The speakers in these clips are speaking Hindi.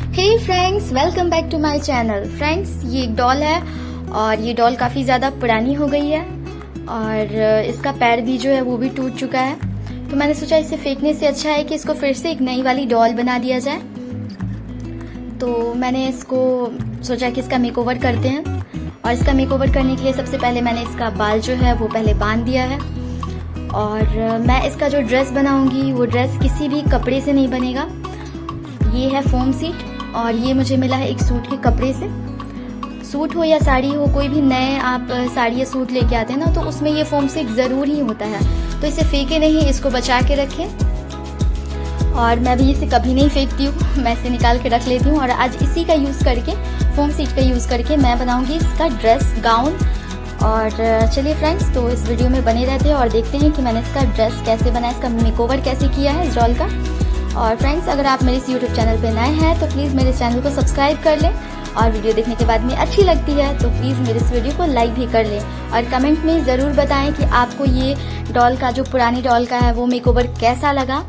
Hey friends, welcome back to my channel. Friends, ये एक डॉल है और ये डॉल काफ़ी ज़्यादा पुरानी हो गई है और इसका पैर भी जो है वो भी टूट चुका है। तो मैंने सोचा इसे फेंकने से अच्छा है कि इसको फिर से एक नई वाली डॉल बना दिया जाए। तो मैंने इसको सोचा कि इसका मेकओवर करते हैं और इसका मेकओवर करने के लिए सबसे पहले मैंने इसका बाल जो है वो पहले बांध दिया है और मैं इसका जो ड्रेस बनाऊंगी वो ड्रेस किसी भी कपड़े से नहीं बनेगा। ये है फोम सीट और ये मुझे मिला है एक सूट के कपड़े से। सूट हो या साड़ी हो, कोई भी नए आप साड़ी या सूट लेके आते हैं ना, तो उसमें ये फोम सीट ज़रूर ही होता है। तो इसे फेंके नहीं, इसको बचा के रखें। और मैं भी इसे कभी नहीं फेंकती हूँ, मैं इसे निकाल के रख लेती हूँ और आज इसी का यूज़ करके, फोम सीट का यूज़ करके मैं बनाऊँगी इसका ड्रेस गाउन। और चलिए फ्रेंड्स, तो इस वीडियो में बने रहते हैं और देखते हैं कि मैंने इसका ड्रेस कैसे बनाया, इसका मेकओवर कैसे किया है इस डॉल का। और फ्रेंड्स, अगर आप मेरे इस यूट्यूब चैनल पे नए हैं तो प्लीज़ मेरे चैनल को सब्सक्राइब कर लें और वीडियो देखने के बाद में अच्छी लगती है तो प्लीज़ मेरे इस वीडियो को लाइक भी कर लें और कमेंट में ज़रूर बताएं कि आपको ये डॉल का, जो पुरानी डॉल का है, वो मेकओवर कैसा लगा।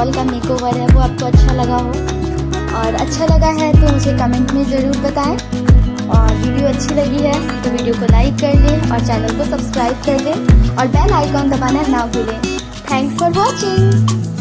डॉल का मेकओवर है वो आपको अच्छा लगा हो, और अच्छा लगा है तो मुझे कमेंट में ज़रूर बताएं। और वीडियो अच्छी लगी है तो वीडियो को लाइक कर दें और चैनल को सब्सक्राइब कर दें और बेल आइकॉन दबाना ना भूलें। Thanks for watching.